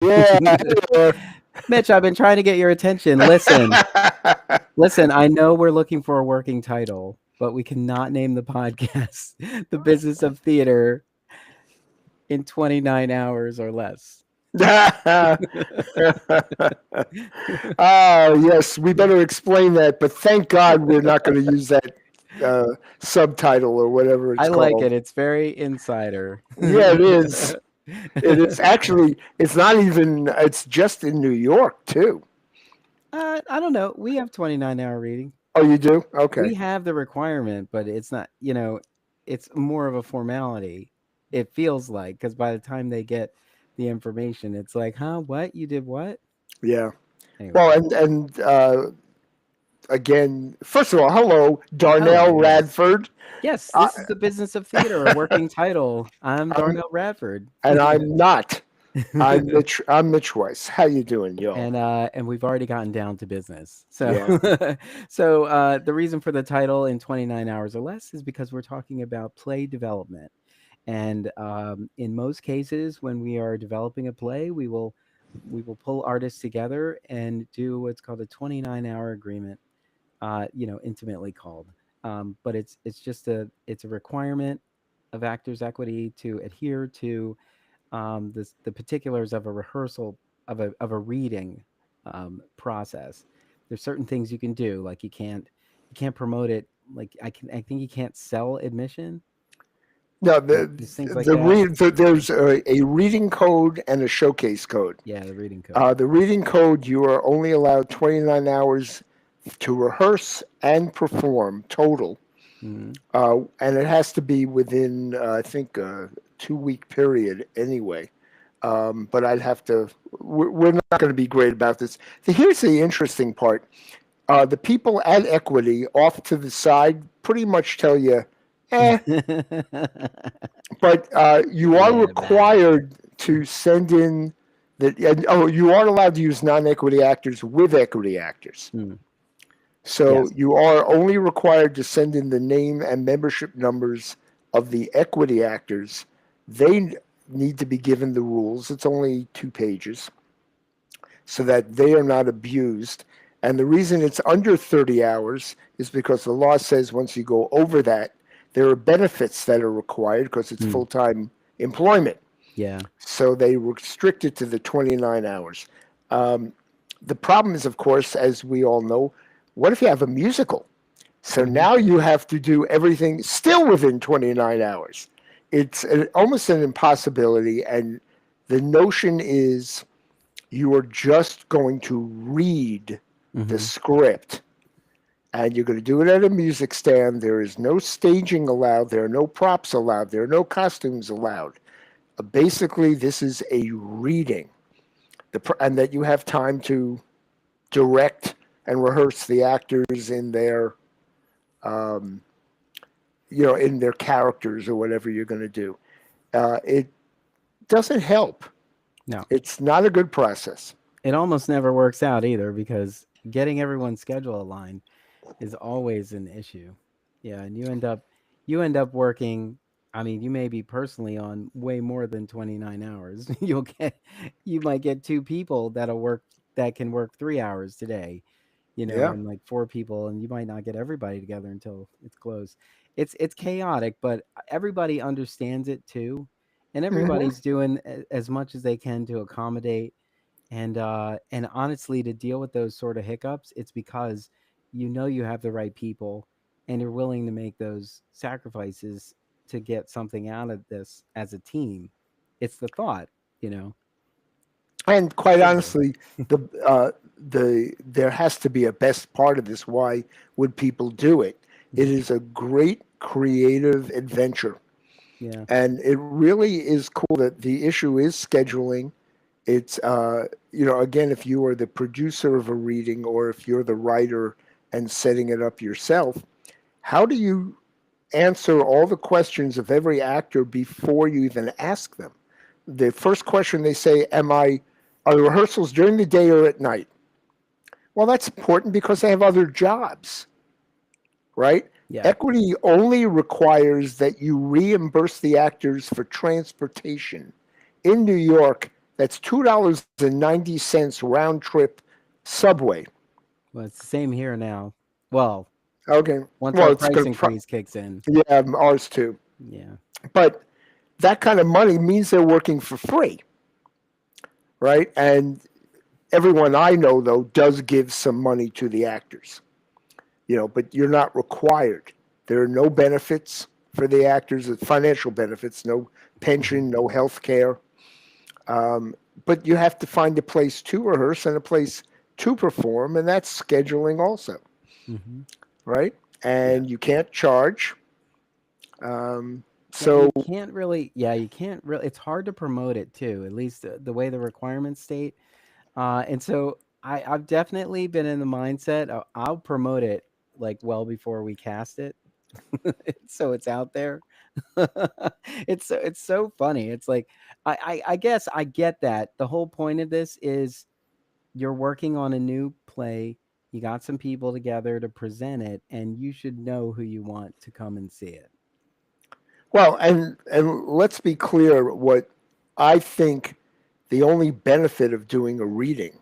Yeah. Mitch, I've been trying to get your attention. Listen, I know we're looking for a working title, but we cannot name the podcast The Business of Theater in 29 hours or less. Oh, yes, we better explain that. But thank God we're not going to use that subtitle or whatever I it's like called. it. It's very insider. Yeah, it is. It is actually. It's not even. It's just in New York too. I don't know. We have 29-hour reading. Oh, you do? Okay. We have the requirement, but it's not, it's more of a formality. It feels like, because by the time they get the information, it's like, huh, what? You did what? Yeah. Well, Anyway. and again, first of all, hello, Hello, Darnell yes. Radford. Yes, I, this is The Business of Theater, a working title. I'm I'm, Darnell Radford. and I'm not. I'm Mitch. I'm Mitch Weiss. How you doing, yo? And we've already gotten down to business. So Yeah. the reason for the title in 29 hours or less is because we're talking about play development. And in most cases, when we are developing a play, we will pull artists together and do what's called a 29-hour agreement. Intimately called. But it's just a requirement of Actors Equity to adhere to the particulars of a rehearsal of a reading process. There's certain things you can do, like you can't promote it. Like I think you can't sell admission. No, There's things like that. there's a reading code and a showcase code. Yeah, the reading code. The reading code, you are only allowed 29 hours to rehearse and perform total, Hmm. and it has to be within, I think, a 2 week period anyway. But I'd have to. We're not going to be great about this. Here's the interesting part: the people at Equity, off to the side, pretty much tell you, eh. But you are Yeah, bah. required to send in that. And, oh, you are allowed to use non-equity actors with equity actors. Mm. So Yes. you are only required to send in the name and membership numbers of the equity actors. They need to be given the rules. It's only 2 pages, so that they are not abused. And the reason it's under 30 hours is because the law says once you go over that, there are benefits that are required because it's Mm. full time employment. Yeah. So they restrict it to the 29 hours. Um, the problem is, of course, as we all know, what if you have a musical? So Hmm. now you have to do everything still within 29 hours. It's almost an impossibility. And the notion is you are just going to read the Hmm. script and you're going to do it at a music stand. There is no staging allowed. There are no props allowed. There are no costumes allowed. Basically, this is a reading, and that you have time to direct and rehearse the actors in their, um, in their characters or whatever you're going to do. It doesn't help. No, It's not a good process. it almost never works out either because getting everyone's schedule aligned is always an issue. Yeah, and you end up working. I mean, you may be personally on way more than 29 hours. You might get two people that can work 3 hours today, Yeah. and like four people, and you might not get everybody together until it's closed. It's chaotic, but everybody understands it too, and Hmm. everybody's doing as much as they can to accommodate. And honestly, to deal with those sort of hiccups, it's because you have the right people and you're willing to make those sacrifices to get something out of this as a team. It's the thought, you know. And quite Should be. honestly, there has to be a best part of this. Why would people do it? It Mhm. is a great creative adventure, Yeah. and it really is cool that the issue is scheduling. It's again, if you are the producer of a reading or if you're the writer and setting it up yourself, how do you answer all the questions of every actor before you even ask them? The first question they say, are the rehearsals during the day or at night? Well, that's important because they have other jobs, right? Yeah. Equity only requires that you reimburse the actors for transportation. In New York, That's $2.90 round trip subway. Well, it's the same here now. Well, Okay. once Well, our it's price going increase kicks in. to, yeah, ours too. Yeah. But that kind of money means they're working for free, right? And everyone I know, though, does give some money to the actors, but you're not required. There are no benefits for the actors, financial benefits, no Hmm. pension, no health care. Um, but you have to find a place to rehearse and a place to perform, and that's scheduling also, Hmm. right? Yeah. And you can't charge. Um, Yeah, and so, you can't really. Yeah, you can't really. It's hard to promote it too. At least the way the requirements state. And so I've definitely been in the mindset. I'll promote it like well before we cast it, so it's out there. It's so funny. It's like I guess I get that. The whole point of this is you're working on a new play. You got some people together to present it, and you should know who you want to come and see it. well, and let's be clear. What I think the only benefit of doing a reading,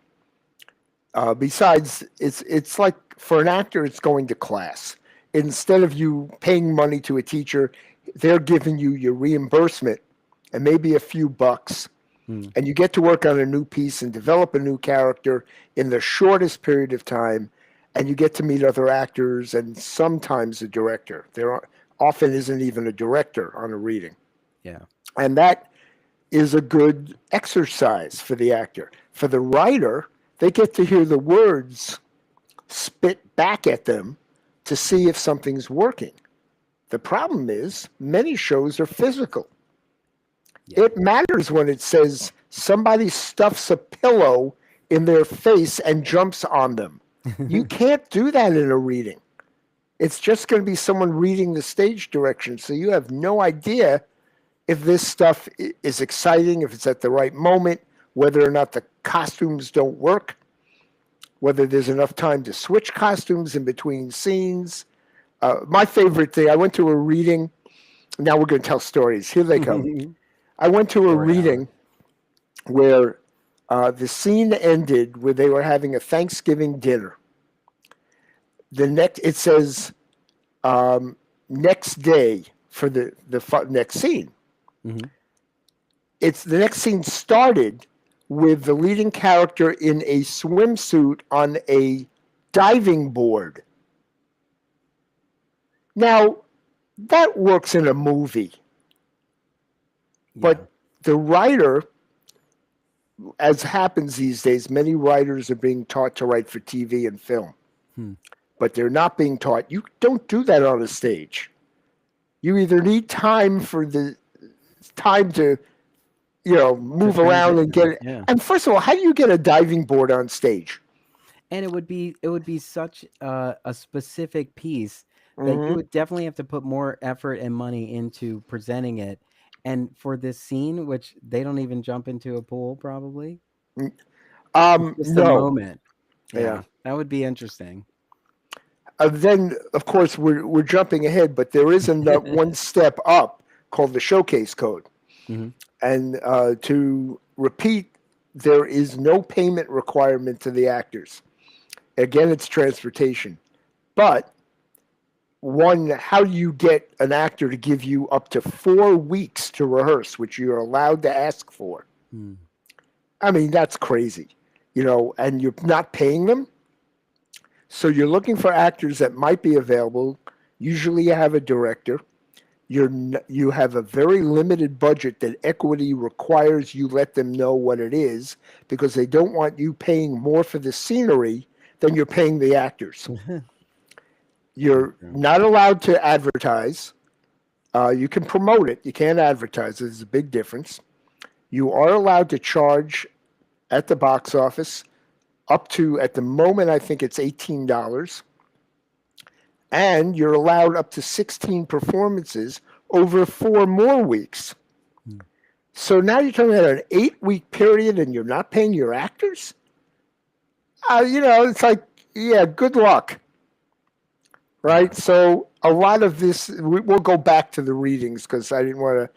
besides it's like for an actor, it's going to class. Instead of you paying money to a teacher, they're giving you your reimbursement and maybe a few bucks, Hmm. and you get to work on a new piece and develop a new character in the shortest period of time, and you get to meet other actors and sometimes a director. Often isn't even a director on a reading, Yeah. and that is a good exercise for the actor. For the writer, they get to hear the words spit back at them to see if something's working. The problem is many shows are physical. Yeah. It matters when it says somebody stuffs a pillow in their face and jumps on them. You can't do that in a reading. It's just going to be someone reading the stage direction. So you have no idea if this stuff is exciting, if it's at the right moment, whether or not the costumes don't work, whether there's enough time to switch costumes in between scenes. My favorite thing, I went to a reading. Now we're going to tell stories. Here they come. I went to a Story hour. reading where the scene ended where they were having a Thanksgiving dinner. It says next day for the next scene. Hmm. It's the next scene started with the leading character in a swimsuit on a diving board. Now that works in a movie, Yeah. but the writer, as happens these days, many writers are being taught to write for TV and film, Hmm. but they're not being taught. You don't do that on a stage. You either need time to To move around and get transition. it. Yeah. And first of all, how do you get a diving board on stage? And it would be such a specific piece that you Mm-hmm. would definitely have to put more effort and money into presenting it. And for this scene, which they don't even jump into a pool, probably it's just a No, moment. yeah. Yeah, that would be interesting. Then of course we're jumping ahead, but there is one step up called the showcase code, Hmm. and to repeat, there is no payment requirement to the actors. Again, it's transportation, but how do you get an actor to give you up to 4 weeks to rehearse, which you're allowed to ask for? Hmm. I mean, that's crazy, and you're not paying them. So you're looking for actors that might be available. Usually you have a director. You have a very limited budget that equity requires you let them know what it is because they don't want you paying more for the scenery than you're paying the actors. Very You're true. not allowed to advertise. You can promote it. You can't advertise. There's a big difference. You are allowed to charge at the box office up to, at the moment, I think it's $18. And you're allowed up to 16 performances over 4 more weeks. Hmm. So now you're talking about an 8 week period and you're not paying your actors? It's like, yeah, good luck, right? Yeah. So a lot of this, we'll go back to the readings because I didn't want to,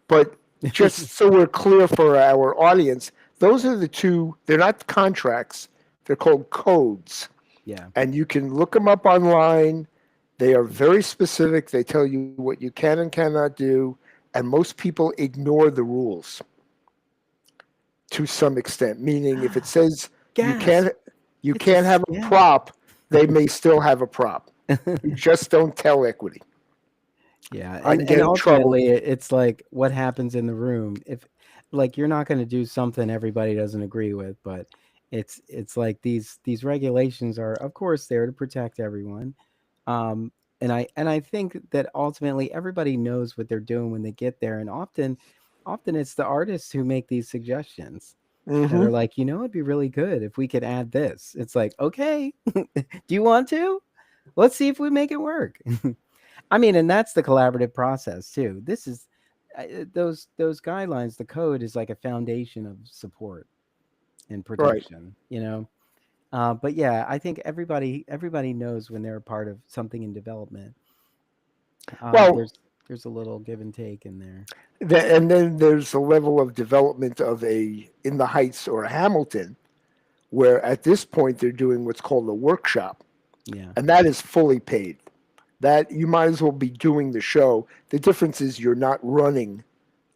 but just so we're clear for our audience, Those are the two. They're not contracts. They're called codes, Yeah. and you can look them up online. They are very specific. They tell you what you can and cannot do, and most people ignore the rules to some extent. Meaning, if it says you Gasp. can't you It's a can't have a scam. prop, they may still have a prop. You just don't tell equity. Yeah, I can and get in trouble. ultimately it's like what happens in the room. If like you're not going to do something everybody doesn't agree with, but it's like these regulations are of course there to protect everyone. Um and I think that ultimately everybody knows what they're doing when they get there, and often it's the artists who make these suggestions that Hmm. are like, it'd be really good if we could add this. It's like, okay, do you want to? Let's see if we make it work. I mean, and that's the collaborative process too. This is those guidelines. The code is like a foundation of support and Right. protection. But yeah, I think everybody knows when they're a part of something in development. Um, Well, there's there's a little give and take in there. and then there's a level of development of a In the Heights or a Hamilton, where at this point they're doing what's called a workshop, Yeah. and that is fully paid. That you might as well be doing the show. The difference is you're not running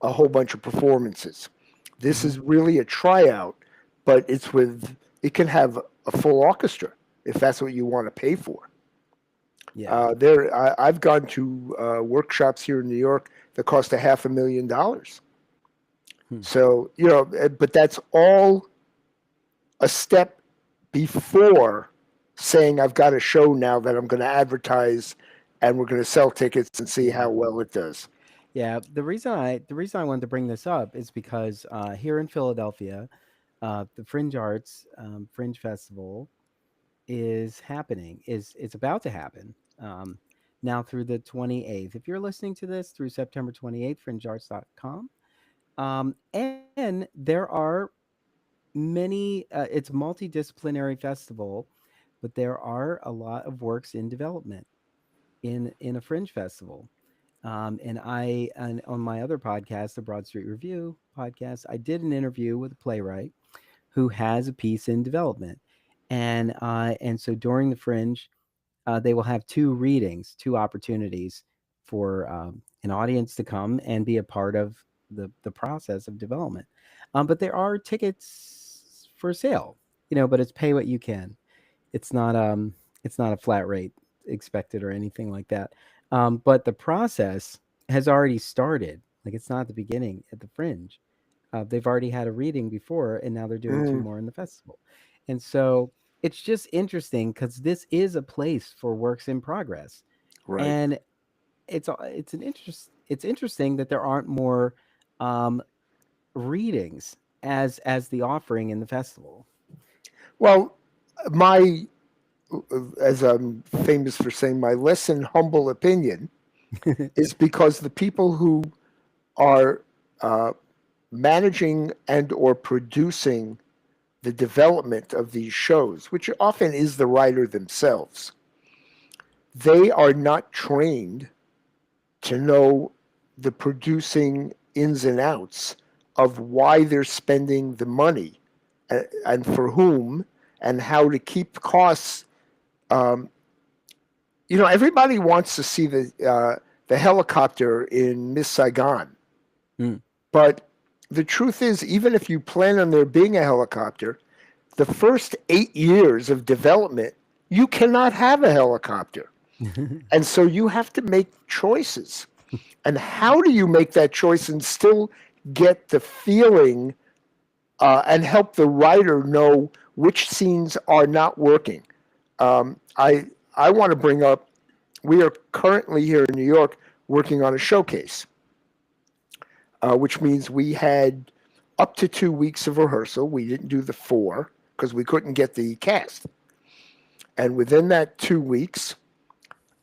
a whole bunch of performances. This Hmm. is really a tryout, but it can have a full orchestra if that's what you want to pay for. Yeah. I've gone to workshops here in New York that cost $500,000. Hmm. So but that's all a step before saying I've got a show now that I'm going to advertise and we're going to sell tickets and see how Yeah. well it does. Yeah. The reason I wanted to bring this up is because here in Philadelphia, the Fringe Arts Fringe Festival is happening, is it's about to happen now through the 28th. If you're listening to this through September 28th, fringearts.com. And there are many, it's a multidisciplinary festival, but there are a lot of works in development in a fringe festival. And on my other podcast, the Broad Street Review podcast, I did an interview with a playwright who has a piece in development. And so during the Fringe, they will have two readings, two opportunities for an audience to come and be a part of the process of development. But there are tickets for sale, but it's pay what you can. It's not it's not a flat rate expected or anything like that. But the process has already started. Like it's not the beginning at the Fringe. They've already had a reading before, and now they're doing two Mm, more in the festival. And so it's just interesting because this is a place for works in progress, right. and it's interesting that there aren't more um, readings as the offering in the festival. Well, my as I'm famous for saying, my less than humble opinion is because the people who are uh, managing and or producing the development of these shows, which often is the writer themselves, they are not trained to know the producing ins and outs of why they're spending the money and for whom and how to keep costs. Um, Everybody wants to see the helicopter in Miss Saigon, Mm. but the truth is, even if you plan on there being a helicopter, the first 8 years of development, you cannot have a helicopter. And so you have to make choices. And how do you make that choice and still get the feeling and help the writer know which scenes are not working? I want to bring up, we are currently here in New York working on a showcase, which means we had up to 2 weeks of rehearsal. We didn't do the four because we couldn't get the cast. And within that 2 weeks,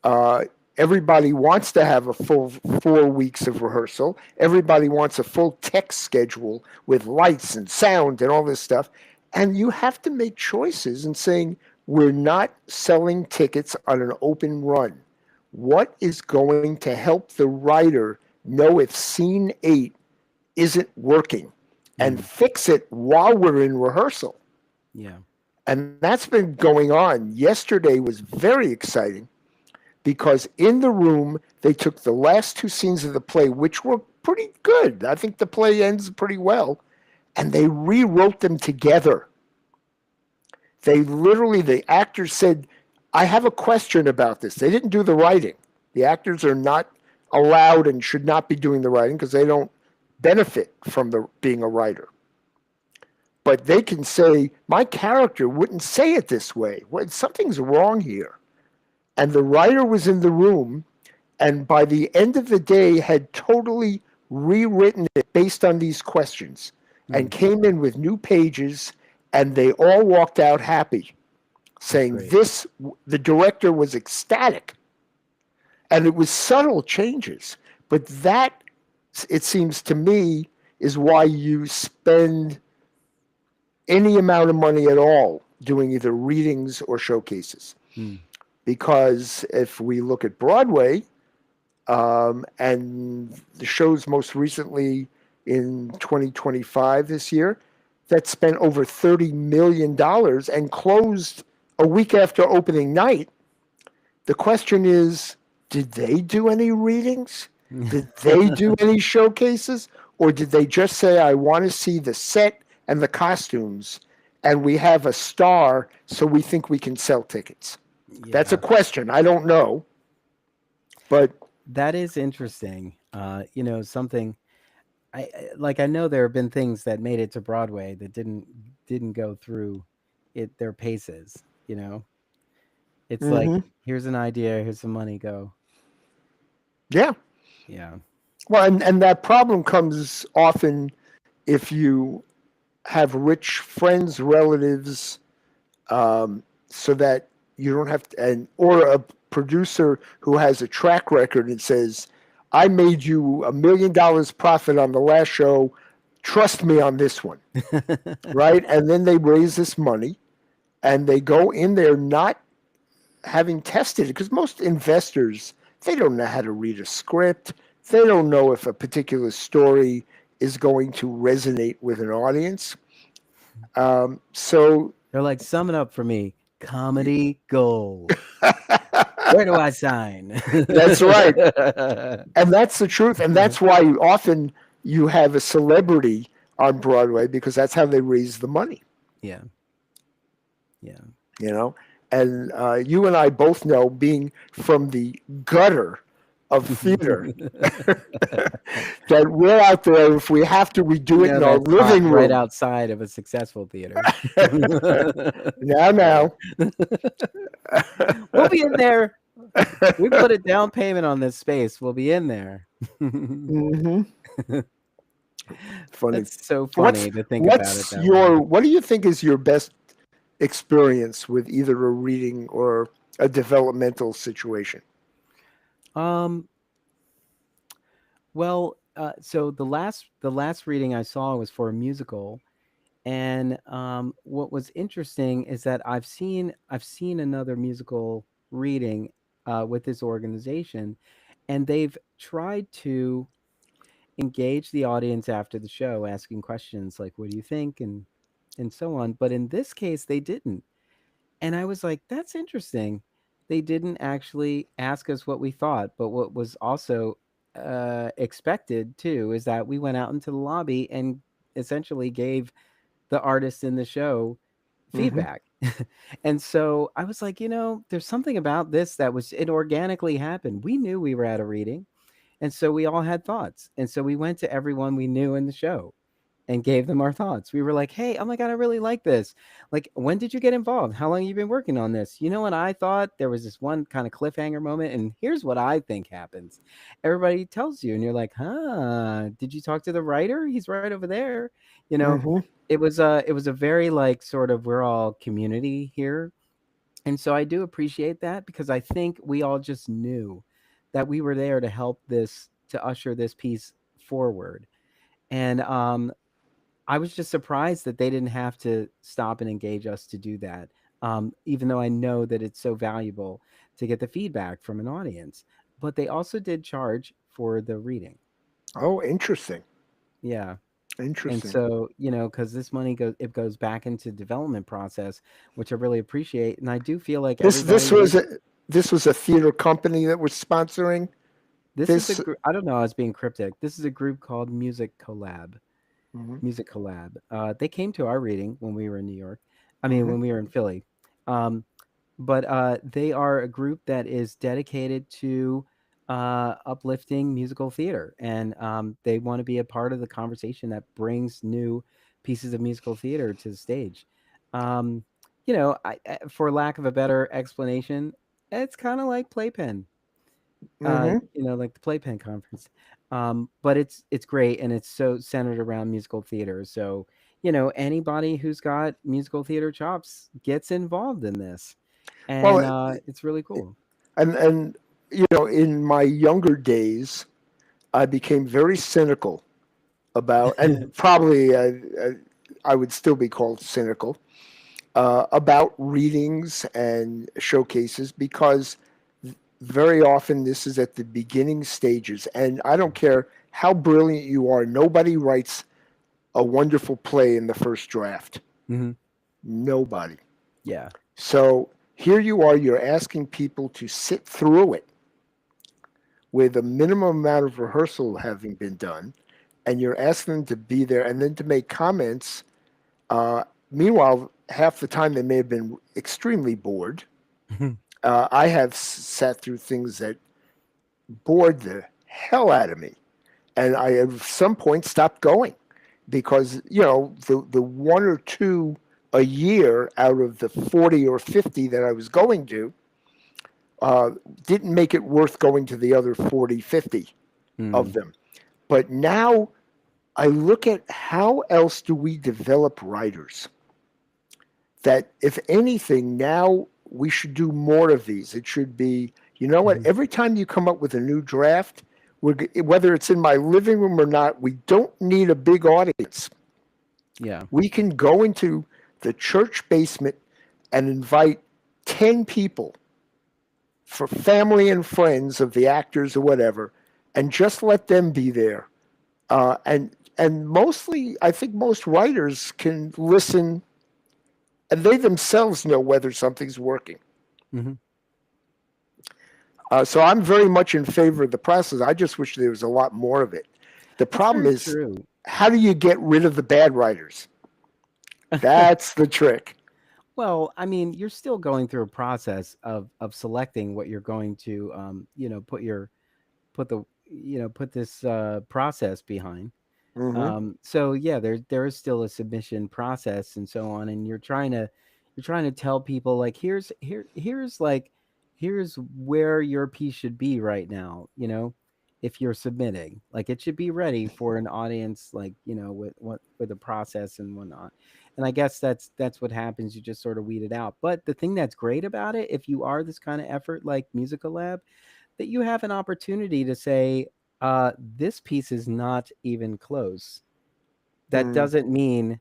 uh, everybody wants to have a full 4 weeks of rehearsal. Everybody wants a full text schedule with lights and sound and all this stuff. And you have to make choices and saying, we're not selling tickets on an open run. What is going to help the writer know if scene 8 isn't working? and Mm. fix it while we're in rehearsal. Yeah. And that's been going on. Yesterday was very exciting because in the room, they took the last two scenes of the play, which were pretty good. I think the play ends pretty well, and they rewrote them together. They literally, the actors said, I have a question about this. They didn't do the writing. The actors are not allowed and should not be doing the writing because they don't benefit from being a writer. But they can say, my character wouldn't say it this way. Well, something's wrong here. And the writer was in the room, and by the end of the day had totally rewritten it based on these questions and Mm. came in with new pages, and they all walked out happy, That's saying great. this, the director was ecstatic. And it was subtle changes. But that, it seems to me, is why you spend any amount of money at all doing either readings or showcases. Mm. Because if we look at Broadway, and the shows most recently in 2025 this year, that spent over $30 million and closed a week after opening night. The question is, did they do any readings? Did they do any showcases? Or did they just say, I want to see the set and the costumes, and we have a star, so we think we can sell tickets? That's a Yeah. question. I don't know. But That is interesting. Something like I know there have been things that made it to Broadway that didn't go through their paces, you know. It's like mm-hmm. here's an idea, here's some money, go. Yeah. Yeah. Well, and that problem comes often if you have rich friends, relatives, so that you don't have to, and or a producer who has a track record and says, "I made you $1 million profit on the last show. Trust me on this one." Right? And then they raise this money and they go in there not having tested it because most investors, they don't know how to read a script. They don't know if a particular story is going to resonate with an audience. So They're like, sum it up for me. Comedy gold. Where do I sign? that's right. And that's the truth. And that's why often you have a celebrity on Broadway because that's how they raise the money, Yeah. Yeah. you know? And you and I both know, being from the gutter of theater, that we're out there. If we have to, we You do it know in our that spot living right room. outside of a successful theater. Now. We'll be in there. We put a down payment on this space. We'll be in there. hmm Funny. That's so What's funny to think about it what's that way. your what do you think is your best experience with either a reading or a developmental situation? Um, well, so the last reading I saw was for a musical, and what was interesting is that I've seen another musical reading with this organization, and they've tried to engage the audience after the show, asking questions like, "What do you think?" and so on. But in this case, they didn't, and I was like, "That's interesting." They didn't actually ask us what we thought, but what was also expected too is that we went out into the lobby and essentially gave the artist in the show hmm feedback. And so I was like, there's something about this that was it organically happened. We knew we were at a reading, and so we all had thoughts. And so we went to everyone we knew in the show and gave them our thoughts. We were like, "Hey, oh my god, I really like this. Like, when did you get involved? How long have you been working on this? You know what I thought? There was this one kind of cliffhanger moment, and here's what I think happens." Everybody tells you, and you're like, "Huh? Did you talk to the writer? He's right over there." You know, hmm it was a very like sort of we're all community here, and so I do appreciate that because I think we all just knew that we were there to help this to usher this piece forward. And I was just surprised that they didn't have to stop and engage us to do that. Even though I know that it's so valuable to get the feedback from an audience, but they also did charge for the reading. Oh, interesting. Yeah. And Interesting. so, because this money goes back into development process, which I really appreciate. And I do feel like This everybody this needs. was a this was a theater company that was sponsoring This is a this. group. I don't know. I was being cryptic. This is a group called Mhm. Music Collab. They came to our reading when we were in New York. I mean, Mhm. when we were in Philly. Um, but they are a group that is dedicated to uplifting musical theater, and they want to be a part of the conversation that brings new pieces of musical theater to the stage. Um, for lack of a better explanation, it's kind of like Playpen, Mhm. like the Playpen conference. But it's great, and it's so centered around musical theater. So anybody who's got musical theater chops gets involved in this, and Well, it's really cool. and in my younger days, I became very cynical about, and probably I would still be called cynical about readings and showcases because very often this is at the beginning stages, and I don't care how brilliant you are, nobody writes a wonderful play in the first draft. Hmm. Nobody. Yeah. So here you are, you're asking people to sit through it with a minimum amount of rehearsal having been done, and you're asking them to be there and then to make comments. Meanwhile, half the time they may have been extremely bored. I have sat through things that bored the hell out of me, and I at some point stopped going because the one or two a year out of the 40 or 50 that I was going to uh, didn't make it worth going to the other 40, 50 of Mm. them. But now I look at how else do we develop writers that, if anything, now we should do more of these. It should be, you know what, Mhm. every time you come up with a new draft, whether it's in my living room or not, we don't need a big audience. Yeah. We can go into the church basement and invite 10 people for family and friends of the actors or whatever, and just let them be there. And mostly, I think most writers can listen, and they themselves know whether something's working. Hmm. So I'm very much in favor of the process. I just wish there was a lot more of it. The That's problem very is, true. how do you get rid of the bad writers? That's the trick. Well, I mean, you're still going through a process of selecting what you're going to, put the, put this process behind. Hmm. So yeah, there is still a submission process and so on, and you're trying to tell people like here's where your piece should be right now. If you're submitting, like it should be ready for an audience, like with a process and whatnot. And I guess that's what happens. You just sort of weed it out. But the thing that's great about it, if you are this kind of effort like Musical Lab, that you have an opportunity to say, this piece is not even close. That Mm. doesn't mean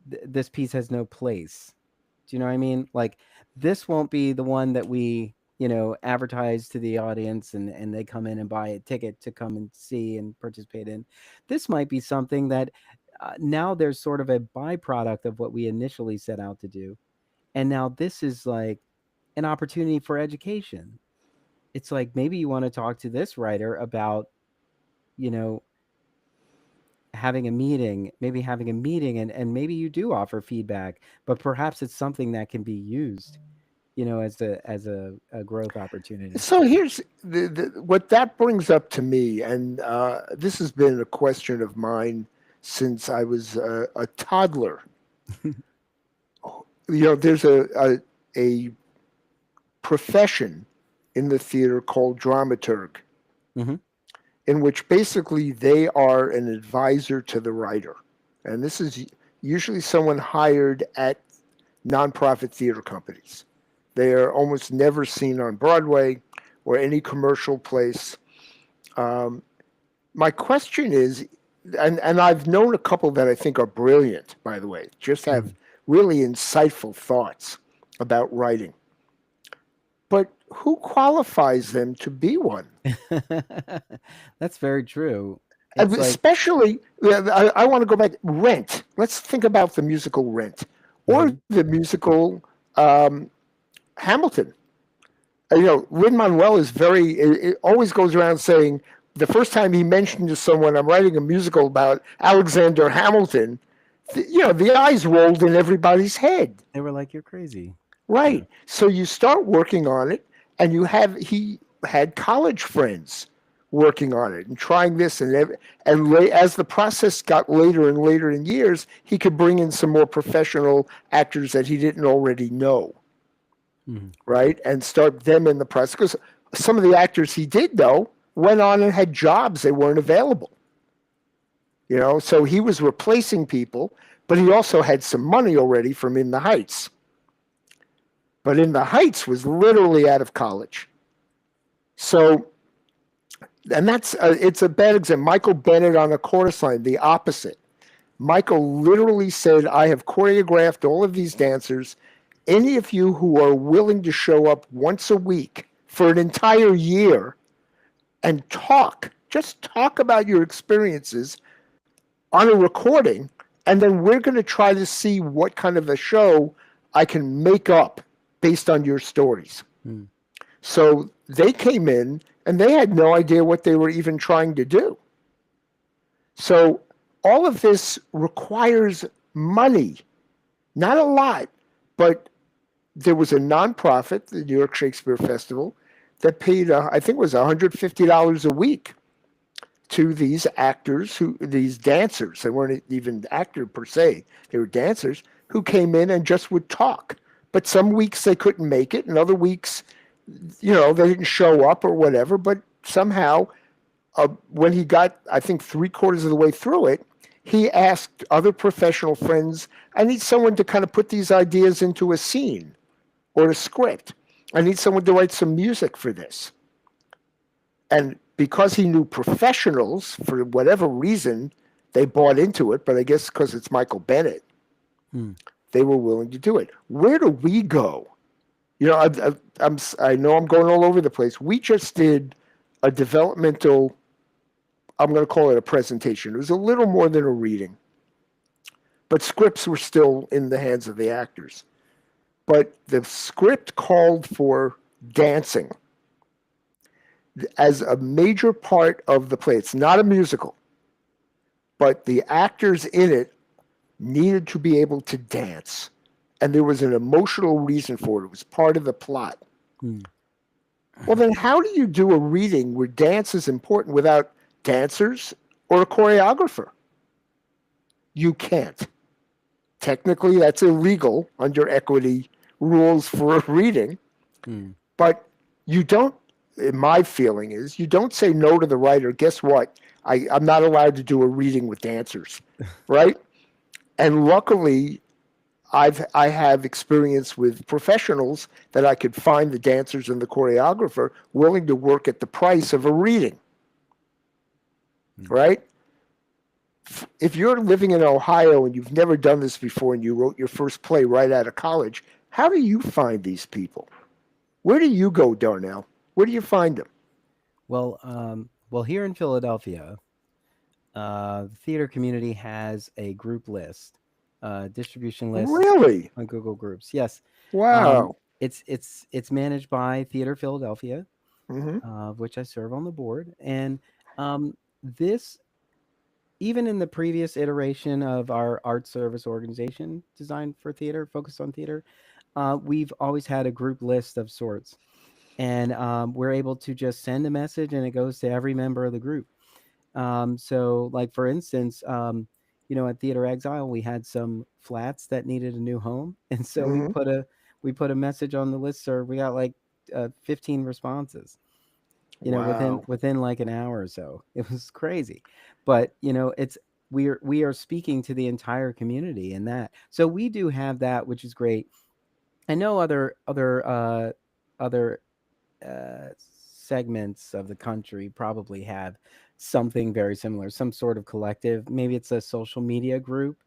this piece has no place. Do you know what I mean? Like, this won't be the one that we, advertise to the audience, and they come in and buy a ticket to come and see and participate in. This might be something that now there's sort of a byproduct of what we initially set out to do. And now this is like an opportunity for education. It's like maybe you want to talk to this writer about, you know, having a meeting, and maybe you do offer feedback, but perhaps it's something that can be used, as a growth opportunity. So here's what that brings up to me, and this has been a question of mine since I was a toddler. There's a profession in the theater called dramaturg, Hmm. in which basically they are an advisor to the writer. And this is usually someone hired at nonprofit theater companies. They are almost never seen on Broadway or any commercial place. Um, my question is, and I've known a couple that I think are brilliant, by the way, just have really insightful thoughts about writing. But who qualifies them to be one? That's very true. It's like, Especially, I want to go back. Rent. Let's think about the musical Rent, or mhm, the musical um, Hamilton. Lin Manuel is it always goes around saying the first time he mentioned to someone, "I'm writing a musical about Alexander Hamilton," the eyes rolled in everybody's head. they were like, "You're crazy." Yeah. Right. So you start working on it, and he had college friends working on it and trying this as the process got later and later in years, he could bring in some more professional actors that he didn't already know, Mhm. right, and start them in the process because some of the actors he did know went on and had jobs they weren't available. So he was replacing people, but he also had some money already from In the Heights. But In the Heights was literally out of college. So, and it's a bad example. Michael Bennett on a chorus line, the opposite. Michael literally said, I have choreographed all of these dancers. Any of you who are willing to show up once a week for an entire year and just talk about your experiences on a recording, and then we're going to try to see what kind of a show I can make up based on your stories. Mm. So they came in and they had no idea what they were even trying to do. So all of this requires money, not a lot, but there was a nonprofit, the New York Shakespeare Festival, that paid, I think it was $150 a week to these dancers. They weren't even actors per se. They were dancers who came in and just would talk. But some weeks they couldn't make it, and other weeks, they didn't show up or whatever. But somehow, when he got, I think, three-quarters of the way through it, he asked other professional friends, I need someone to kind of put these ideas into a scene or a script. I need someone to write some music for this. And because he knew professionals, for whatever reason, they bought into it, but I guess because it's Michael Bennett, Mm. they were willing to do it. Where do we go? I know I'm going all over the place. We just did a developmental, I'm going to call it a presentation. It was a little more than a reading, but scripts were still in the hands of the actors. But the script called for dancing as a major part of the play. It's not a musical, but the actors in it needed to be able to dance. And there was an emotional reason for it. It was part of the plot. Mm. Well, then how do you do a reading where dance is important without dancers or a choreographer? You can't. Technically, that's illegal under equity rules for a reading, Mm. but you don't, my feeling is, you don't say no to the writer. Guess what? I'm not allowed to do a reading with dancers, right? And luckily, I have experience with professionals that I could find the dancers and the choreographer willing to work at the price of a reading, Mm. right? If you're living in Ohio and you've never done this before and you wrote your first play right out of college, how do you find these people? Where do you go, Darnell? Where do you find them? Well, here in Philadelphia, the theater community has a group list, distribution list Really? on Google Groups. Yes, um, Wow. it's managed by Theater Philadelphia, Mm-hmm. of which I serve on the board, and this even in the previous iteration of our art service organization designed for theater, focused on theater, we've always had a group list of sorts, and we're able to just send a message, and it goes to every member of the group. So, like for instance, at Theater Exile, we had some flats that needed a new home, and so Mm-hmm. we put a message on the listserv. We got like 15 responses. Within Wow. like an hour or so. It was crazy, but it's we are speaking to the entire community in that. So we do have that, which is great. I know other segments of the country probably have something very similar, some sort of collective. Maybe it's a social media group.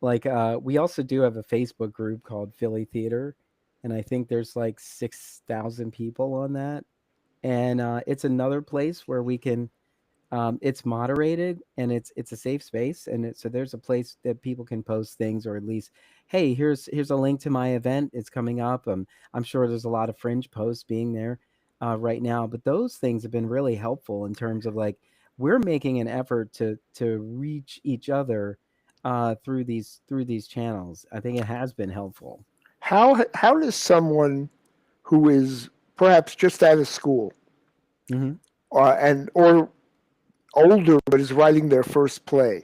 Like we also do have a Facebook group called Philly Theater, and I think there's like 6,000 people on that. And it's another place where we can It's moderated and it's a safe space, and so there's a place that people can post things, or at least, hey, here's a link to my event. It's coming up. I'm sure there's a lot of Fringe posts being there right now, but those things have been really helpful in terms of like we're making an effort to reach each other through these channels. I think it has been helpful. How does someone who is perhaps just out of school Hmm. and or older but is writing their first play,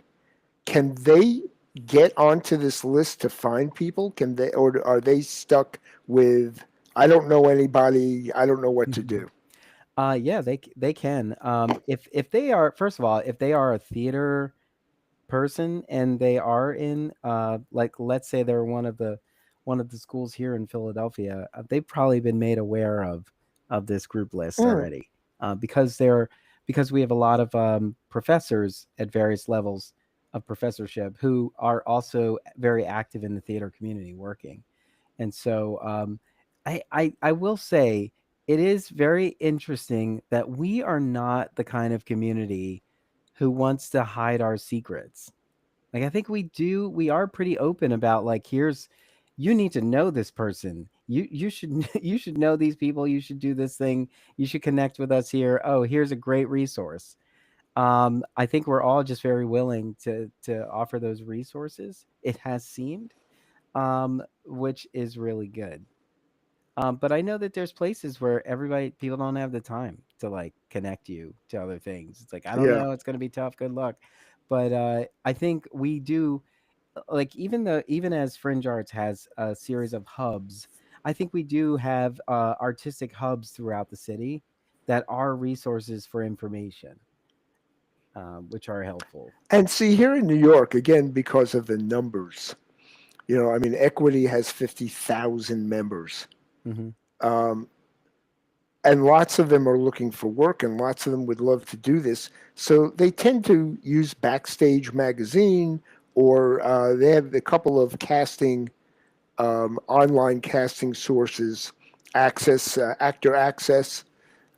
can they get onto this list to find people? Can they, or are they stuck with, I don't know anybody, I don't know what to do? Yeah, they can. If they are, first of all, if they are a theater person and they are in like, let's say they're one of the schools here in Philadelphia, they've probably been made aware of this group list Mm, already, because they're because we have a lot of professors at various levels of professorship who are also very active in the theater community working. And so I will say it is very interesting that we are not the kind of community who wants to hide our secrets. Like, I think we are pretty open about, like, here's, you need to know this person. You should you should know these people. You should do this thing. You should connect with us here. Oh, here's a great resource. I think we're all just very willing to offer those resources. It has seemed, which is really good. But I know that there's places where people don't have the time to like connect you to other things. It's like, I don't yeah. know, it's going to be tough. Good luck. But I think we do, like, even as Fringe Arts has a series of hubs, I think we do have artistic hubs throughout the city that are resources for information, which are helpful. And see, here in New York, again, because of the numbers, I mean, Equity has 50,000 members. Hmm. Um, and lots of them are looking for work, and lots of them would love to do this. So they tend to use Backstage Magazine, or they have a couple of casting, online casting sources, Access, Actor Access.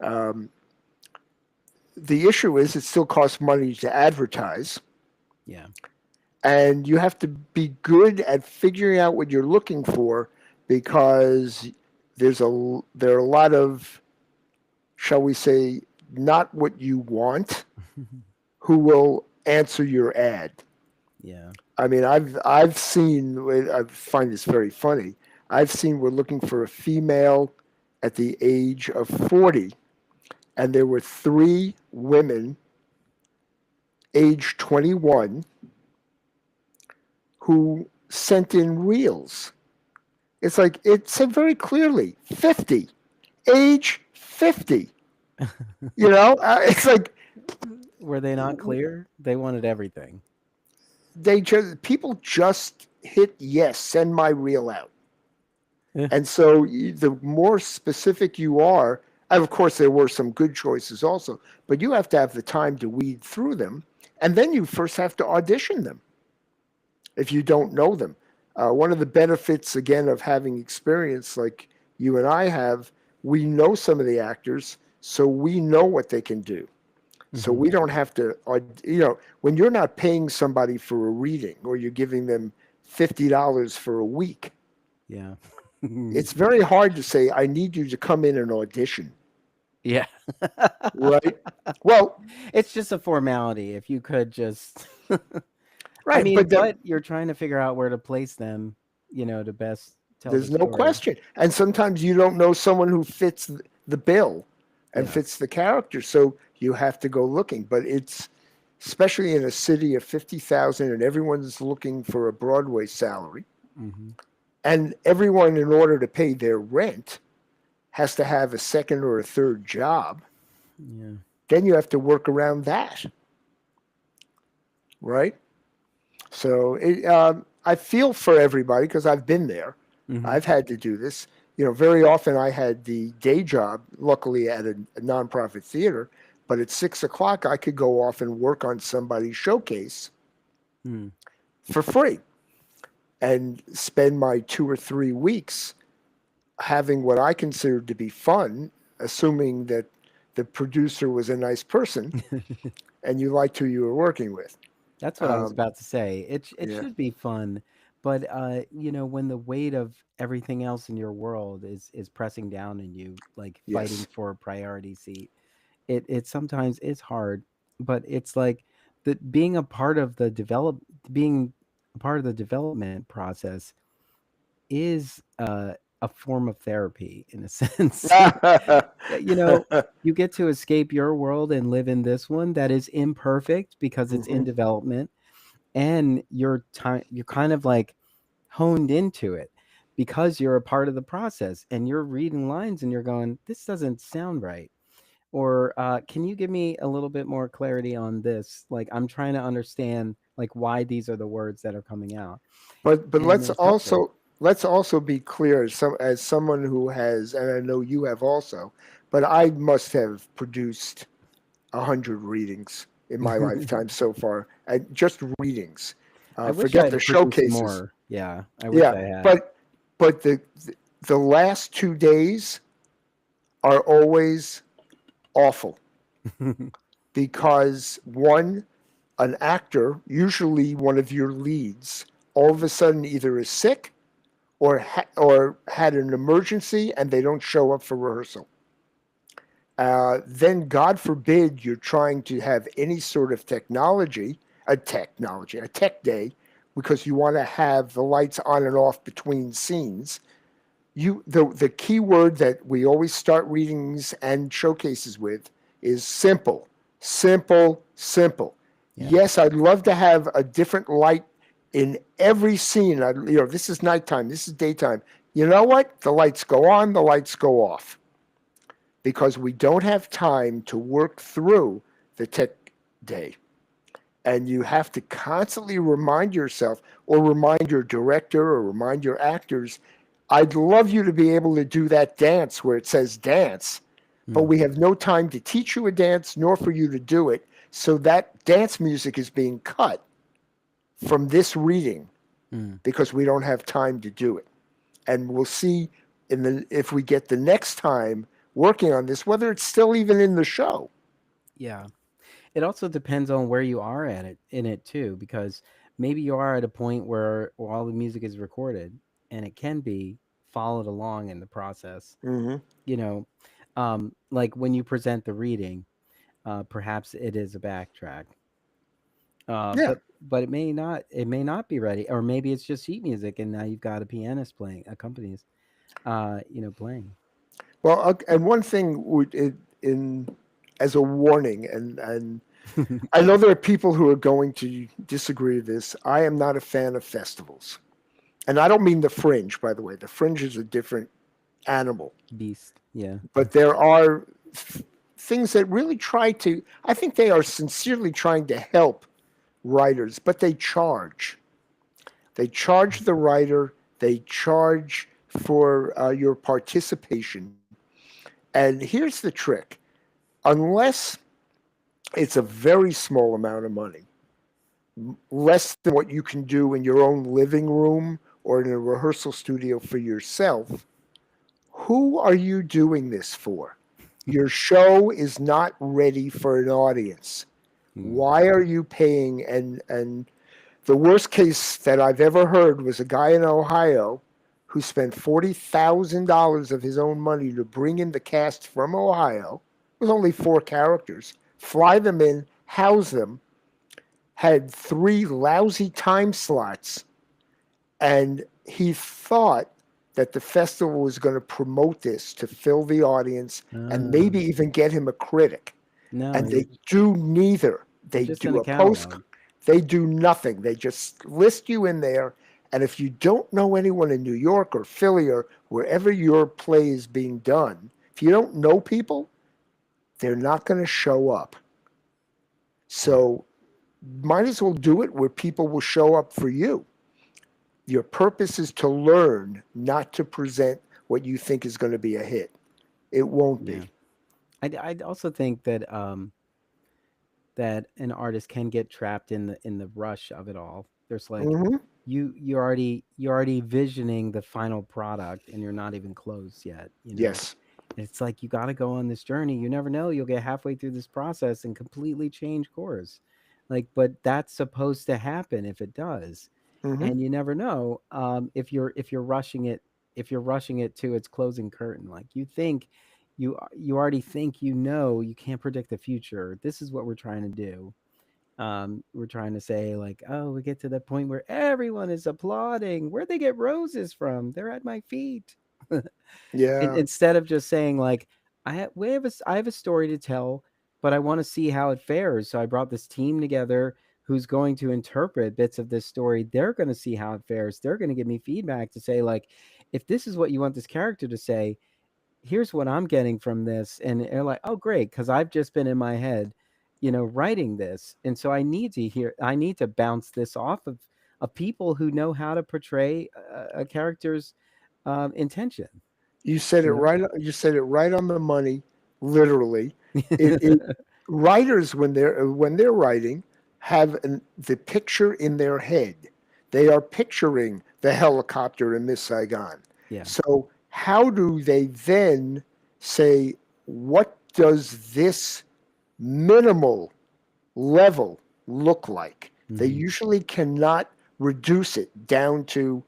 Um, the issue is it still costs money to advertise, Yeah. and you have to be good at figuring out what you're looking for, because there are a lot of, shall we say, not what you want, who will answer your ad. Yeah. I mean, I've seen. I find this very funny. I've seen we're looking for a female at the age of 40, and there were three women, age 21, who sent in reels. It's like it said very clearly 50, age 50. It's like Were they not clear? They wanted everything. people just hit yes, send my reel out. Yeah. And so the more specific you are, and of course there were some good choices also, but you have to have the time to weed through them, and then you first have to audition them if you don't know them. One of the benefits, again, of having experience like you and I have, we know some of the actors, so we know what they can do. So Hmm. we don't have to, when you're not paying somebody for a reading, or you're giving them $50 for a week, Yeah. it's very hard to say, I need you to come in and audition, Yeah. right? Well, It's just a formality. If you could just, I right, mean, but but you're trying to figure out where to place them, to best tell the there's no story. question. And sometimes you don't know someone who fits the bill and Yeah. fits the character, so you have to go looking. But it's, especially in a city of 50,000, and everyone's looking for a Broadway salary, Hmm. and everyone, in order to pay their rent, has to have a second or a third job. Yeah. Then you have to work around that, right? So I feel for everybody because I've been there. Hmm. I've had to do this. Very often I had the day job, luckily at a nonprofit theater, but at 6 o'clock I could go off and work on somebody's showcase Mm. for free and spend my 2 or 3 weeks having what I considered to be fun, assuming that the producer was a nice person, and you liked who you were working with. That's what I was Um, about to say. It yeah. should be fun, but you know, when the weight of everything else in your world is pressing down on you, like fighting Yes. for a priority seat, it sometimes is hard. But it's like the being a part of the development process is a form of therapy in a sense. Yeah, you know, you get to escape your world and live in this one that is imperfect because it's in Hmm. development, and you're kind of like honed into it because you're a part of the process, and you're reading lines and you're going, this doesn't sound right, or can you give me a little bit more clarity on this, like I'm trying to understand like why these are the words that are coming out. But And it's helpful. let's also be clear, as someone who has, and I know you have also, but I must have produced 100 readings in my lifetime so far, and just readings. I wish I Forget the had produced showcases. more. Yeah, I wish Yeah, I had. but the last 2 days are always awful because one, an actor, usually one of your leads, all of a sudden either is sick or had an emergency and they don't show up for rehearsal. Then, God forbid, you're trying to have any sort of a tech day, because you want to have the lights on and off between scenes. The key word that we always start readings and showcases with is simple, simple, simple. Yeah. Yes, I'd love to have a different light in every scene. This is nighttime, this is daytime. You know what? The lights go on, the lights go off, because we don't have time to work through the tech day. And you have to constantly remind yourself, or remind your director, or remind your actors, I'd love you to be able to do that dance where it says dance, but Mm, we have no time to teach you a dance nor for you to do it. So that dance music is being cut from this reading mm. because we don't have time to do it. And we'll see if we get the next time working on this, whether it's still even in the show. Yeah. It also depends on where you are at it in it too, because maybe you are at a point where all the music is recorded and it can be followed along in the process. Hmm. You know, like when you present the reading, perhaps it is a backtrack. Yeah. But it may not be ready, or maybe it's just sheet music and now you've got a pianist playing accompanies playing. Well, and one thing in as a warning, and I know there are people who are going to disagree with this. I am not a fan of festivals, and I don't mean the Fringe, by the way. The Fringe is a different animal, Beast. Yeah. but there are things that really try to. I think they are sincerely trying to help writers, but they charge. They charge the writer. They charge for your participation. And here's the trick: unless it's a very small amount of money, less than what you can do in your own living room or in a rehearsal studio for yourself, who are you doing this for? Your show is not ready for an audience. Mm. Why are you paying? And the worst case that I've ever heard was a guy in Ohio who spent $40,000 of his own money to bring in the cast from Ohio. It was only 4 characters. Fly them in, house them, had 3 lousy time slots, and he thought that the festival was going to promote this to fill the audience and Ah, maybe even get him a critic. no, And they do neither. you're They just in do a a post, catalog. they do nothing. They just list you in there. And if you don't know anyone in New York or Philly or wherever your play is being done, if you don't know people, they're not going to show up. Yeah. So might as well do it where people will show up for you. Your purpose is to learn, not to present what you think is going to be a hit. It won't Yeah. be. I'd also think that that an artist can get trapped in the rush of it all. There's like Hmm. you're already visioning the final product and you're not even close yet, Yes. It's like you got to go on this journey. You never know. You'll get halfway through this process and completely change course. Like, but that's supposed to happen if it does, Hmm. and you never know if you're rushing it, if you're rushing it to its closing curtain. Like you think you already think you can't predict the future. This is what we're trying to do. We're trying to say like, oh, we get to the point where everyone is applauding. Where'd they get roses from? They're at my feet. Yeah. Instead of just saying like, I have a story to tell, but I want to see how it fares. So I brought this team together who's going to interpret bits of this story. They're going to see how it fares. They're going to give me feedback to say like, if this is what you want this character to say, here's what I'm getting from this. And they're like, oh, great, because I've just been in my head, writing this, and so I need to bounce this off of people who know how to portray a character's intention. You said it You know. right. You said it right on the money, literally. It writers when they're writing have the picture in their head. They are picturing the helicopter in Miss Saigon. Yeah. So how do they then say what does this minimal level look like? They Hmm. usually cannot reduce it down to,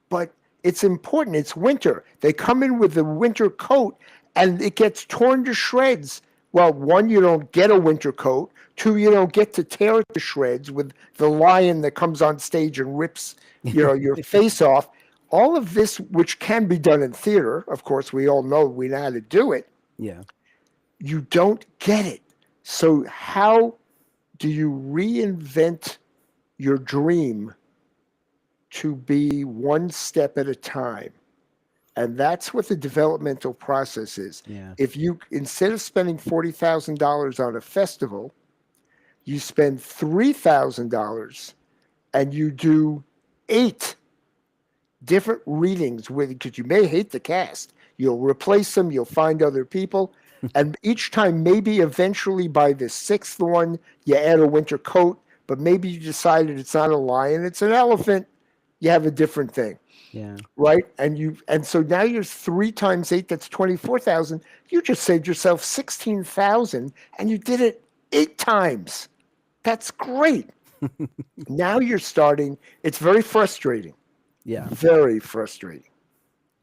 but it's important. It's winter. They come in with the winter coat and it gets torn to shreds. Well, one, you don't get a winter coat. Two, you don't get to tear it to shreds with the lion that comes on stage and rips, your face off. All of this, which can be done in theater, of course, we all know we know how to do it. Yeah. You don't get it. So how do you reinvent your dream to be one step at a time? And that's what the developmental process is. Yeah. If you, instead of spending $40,000 on a festival, you spend $3,000 and you do 8 different readings with, because you may hate the cast. You'll replace them, you'll find other people. And each time, maybe eventually by the 6th one, you add a winter coat, but maybe you decided it's not a lion, it's an elephant. You have a different thing, Yeah. right? And so now you're 3 times 8, that's 24,000. You just saved yourself 16,000 and you did it 8 times. That's great. Now you're starting, it's very frustrating, Yeah. very frustrating.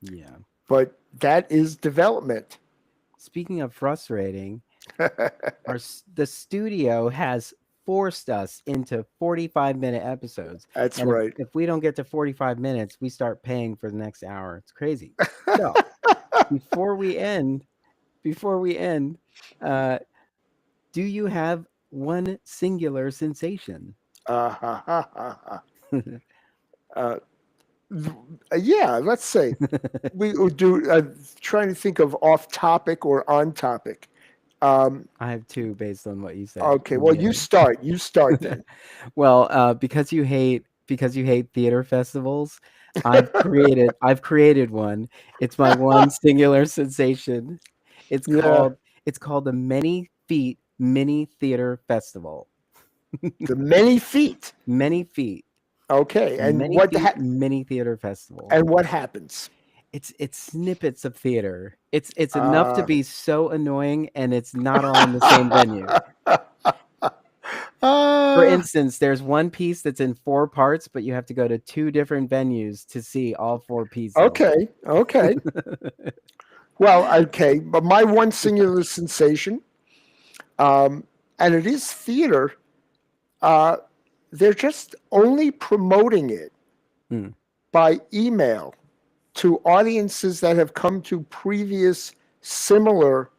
Yeah. But that is development. Speaking of frustrating, the studio has forced us into 45-minute episodes, That's and right. if we don't get to 45 minutes, we start paying for the next hour. It's crazy. So before we end, before we end, uh, do you have one singular sensation? Ha, ha, ha, ha. Uh, yeah, let's say we would do, trying to think of off topic or on topic. Um, I have two based on what you said okay, in the well, you beginning. start. You start then. Well, because you hate theater festivals, I've created one. It's my one singular sensation. It's Yeah, called it's called the Many Feet Mini Theater Festival. the many feet. Many Feet, Okay, Many Feet Mini Theater Festival. and what happens? It's snippets of theater. It's enough to Uh, be so annoying, and it's not all in the same venue. For uh, instance, there's one piece that's in 4 parts, but you have to go to 2 different venues to see all 4 pieces. okay, okay. Well, okay, but my one singular sensation, um, and it is theater. Uh, they're just only promoting it Mm, by email to audiences that have come to previous similar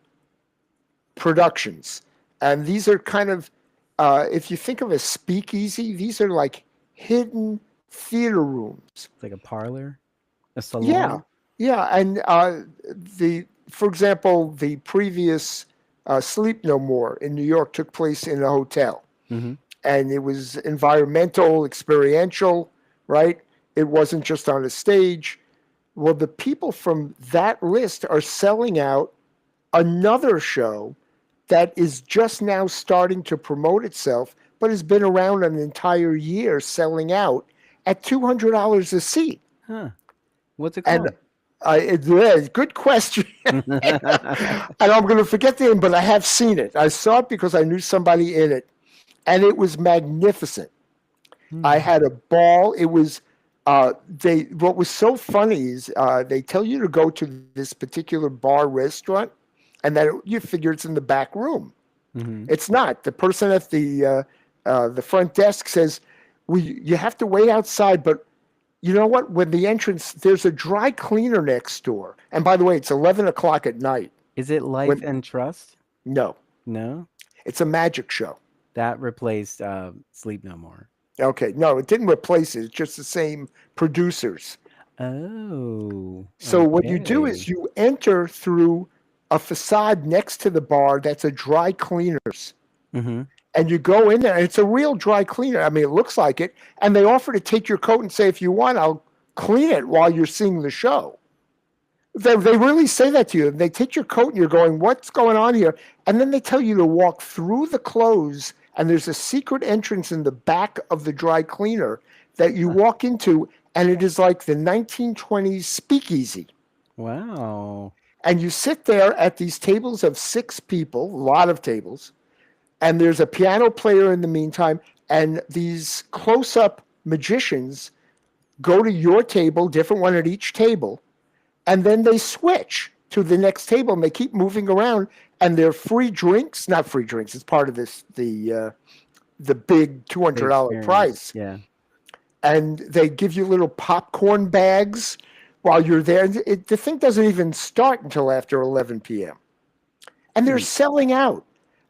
productions. And these are kind of, if you think of a speakeasy, these are like hidden theater rooms. it's like a parlor, a Yeah, salon. yeah. And for example, the previous Sleep No More in New York took place in a hotel. Mhm. And it was environmental, experiential, right? It wasn't just on a stage. Well, the people from that list are selling out another show that is just now starting to promote itself, but has been around an entire year selling out at $200 a seat. Huh. What's it And called? Yeah, good question. And I'm going to forget the name, but I have seen it. I saw it because I knew somebody in it, and it was magnificent. I Hmm. had a ball. It was they. What was so funny is they tell you to go to this particular bar restaurant, and that you figure it's in the back room. Hmm. It's not. The person at the front desk says, "We you have to wait outside, but you know what? When the entrance, there's a dry cleaner next door. And by the way, it's 11 o'clock at night. Is it Life When and Trust? no, No, it's a magic show. that replaced Sleep No More. Okay, no, it didn't replace it. It's just the same producers. Oh, So what you do is okay. you enter through a facade next to the bar that's a dry cleaners. Hmm. And you go in there, and it's a real dry cleaner. I mean, it looks like it. And they offer to take your coat and say, if you want, I'll clean it while you're seeing the show. They really say that to you. They take your coat and you're going, what's going on here? And then they tell you to walk through the clothes, and there's a secret entrance in the back of the dry cleaner that you Huh. walk into, and it is like the 1920s speakeasy. Wow. And you sit there at these tables of 6 people, a lot of tables, and there's a piano player in the meantime, and these close up magicians go to your table, different one at each table, and then they switch to the next table and they keep moving around, and they're free drinks, not free drinks, it's part of this the big The $200 experience. prize, Yeah. and they give you little popcorn bags while you're there. The thing doesn't even start until after 11 p.m. and they're Hmm. selling out.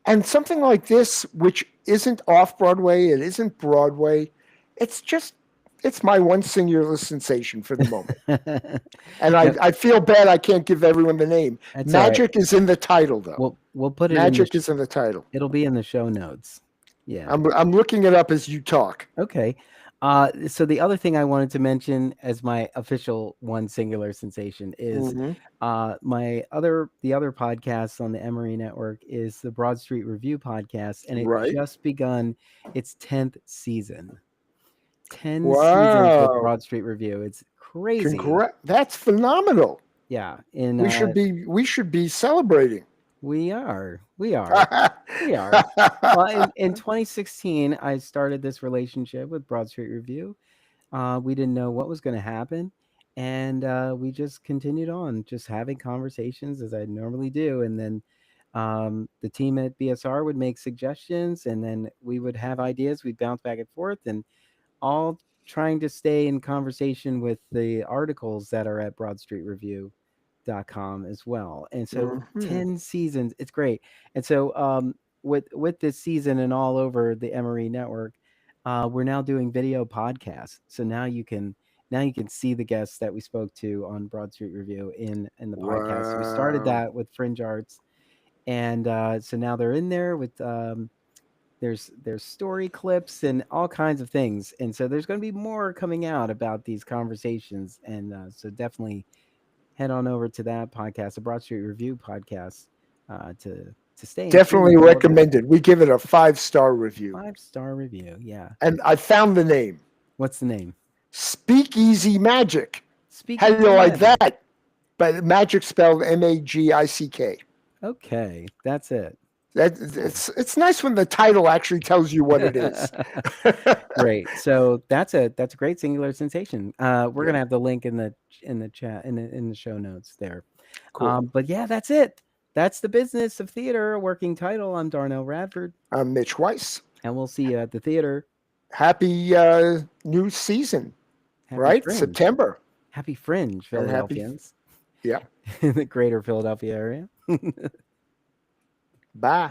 And something like this, which isn't off Broadway, it isn't Broadway, it's just it's my one singular sensation for the moment. And No, I feel bad I can't give everyone the name. that's all right. Magic is in the title, though. We'll put it in the. Magic is in the title. It'll be in the show notes. Yeah. I'm looking it up as you talk. Okay. So the other thing I wanted to mention as my official one singular sensation is Hmm. the other podcast on the Emory Network is the Broad Street Review podcast, and it Right. just begun its 10th season. 10 seasons with Wow. Broad Street Review. It's crazy. Congrats. That's phenomenal. Yeah. In We should be celebrating. We are. We are. We are. Well, in 2016, I started this relationship with Broad Street Review. We didn't know what was going to happen. And we just continued on, just having conversations as I normally do. And then the team at BSR would make suggestions, and then we would have ideas. We'd bounce back and forth, and all trying to stay in conversation with the articles that are at broadstreetreview.com as well. And so Hmm. 10 seasons, it's great. And so with this season and all over the Emory Network, we're now doing video podcasts. So now you can see the guests that we spoke to on Broad Street Review in the podcast. So we started Wow. that with Fringe Arts, and so now they're in there with there's story clips and all kinds of things, and so there's going to be more coming out about these conversations, and so definitely head on over to that podcast, the Broad Street Review podcast, to stay in tune Definitely with all of that. recommended. We give it a 5-star review. 5-star review, yeah. And I found the name. What's the name? Speakeasy Magic. How do you Speakeasy like Magic. that? But magic spelled Magick. Okay, that's it. That Cool. it's nice when the title actually tells you what it is. Great. So that's a great singular sensation. We're Yeah, gonna have the link in the chat in the show notes there. cool. But yeah, that's it. That's the business of theater. A working title. I'm Darnell Radford, I'm Mitch Weiss. and we'll see you at the theater. Happy new season, Happy right? Fringe. September. Happy Fringe, And happy, Philadelphians yeah. in the greater Philadelphia area. Bye.